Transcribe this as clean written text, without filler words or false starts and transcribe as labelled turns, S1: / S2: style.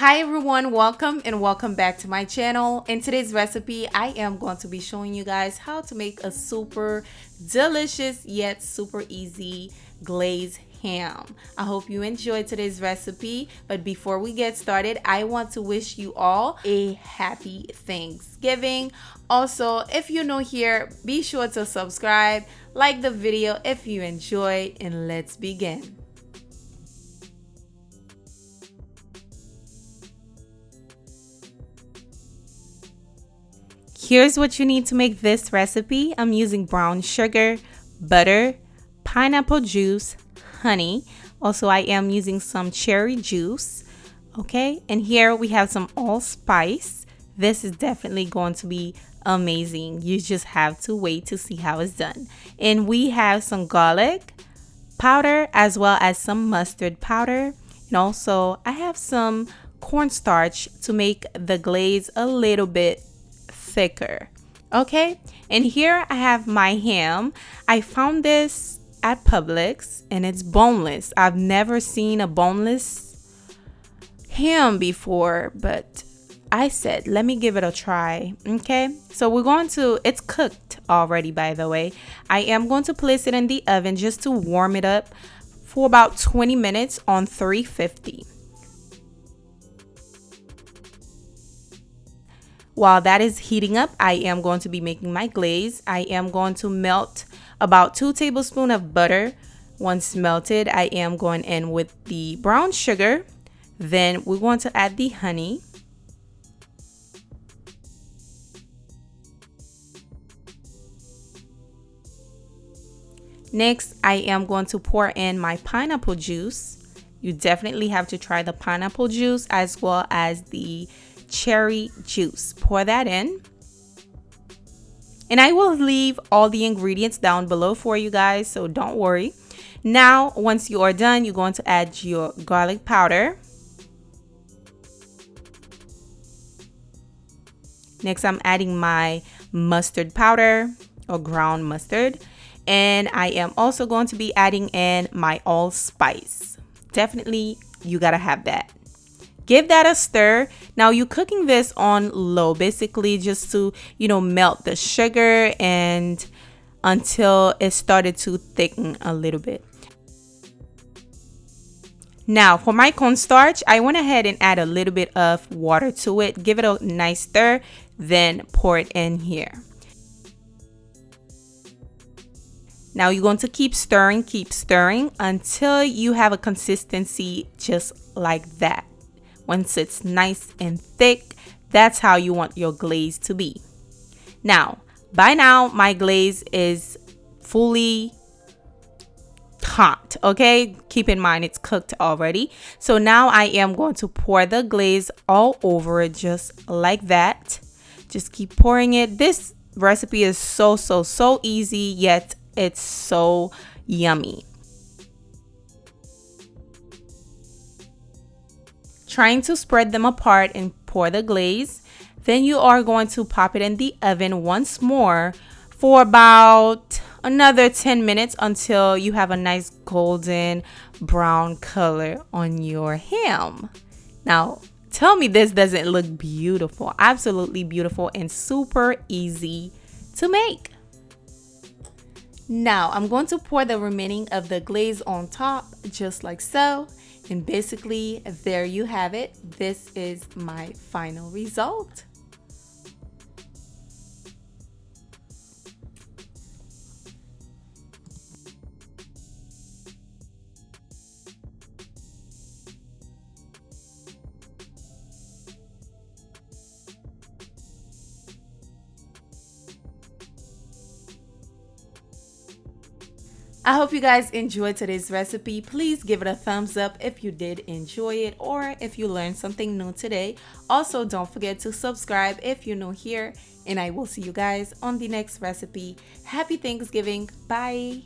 S1: Hi everyone, welcome and welcome back to my channel. In today's recipe, I am going to be showing you guys how to make a super delicious yet super easy glazed ham. I hope you enjoyed today's recipe, but before we get started, I want to wish you all a happy Thanksgiving. Also, if you're new here, be sure to subscribe, like the video if you enjoyed, and let's begin. Here's what you need to make this recipe. I'm using brown sugar, butter, pineapple juice, honey. Also, I am using some cherry juice. Okay, and here we have some allspice. This is definitely going to be amazing. You just have to wait to see how it's done. And we have some garlic powder as well as some mustard powder. And also, I have some cornstarch to make the glaze a little bit thicker. Okay, and here I have my ham. I found this at Publix and it's boneless. I've never seen a boneless ham before, but I said let me give it a try. Okay, so we're going to, it's cooked already by the way. I am going to place it in the oven just to warm it up for about 20 minutes on 350. While that is heating up, I am going to be making my glaze. I am going to melt about 2 tablespoons of butter. Once melted, I am going in with the brown sugar. Then we're going to add the honey. Next, I am going to pour in my pineapple juice. You definitely have to try the pineapple juice as well as the cherry juice. Pour that in, and I will leave all the ingredients down below for you guys, so don't worry. Now once you are done, you're going to add your garlic powder. Next, I'm adding my mustard powder or ground mustard, and I am also going to be adding in my allspice. Definitely you gotta have that. Give that a stir. Now you're cooking this on low, basically just to, melt the sugar and until it started to thicken a little bit. Now for my cornstarch, I went ahead and add a little bit of water to it. Give it a nice stir, then pour it in here. Now you're going to keep stirring until you have a consistency just like that. Once it's nice and thick, that's how you want your glaze to be. Now, by now, my glaze is fully hot, okay? Keep in mind it's cooked already. So now I am going to pour the glaze all over it just like that. Just keep pouring it. This recipe is so easy, yet it's so yummy. Trying to spread them apart and pour the glaze. Then you are going to pop it in the oven once more for about another 10 minutes until you have a nice golden brown color on your ham. Now, tell me this doesn't look beautiful. Absolutely beautiful and super easy to make. Now, I'm going to pour the remaining of the glaze on top just like so. And basically, there you have it. This is my final result. I hope you guys enjoyed today's recipe. Please give it a thumbs up if you did enjoy it or if you learned something new today. Also, don't forget to subscribe if you're new here, and I will see you guys on the next recipe. Happy Thanksgiving. Bye.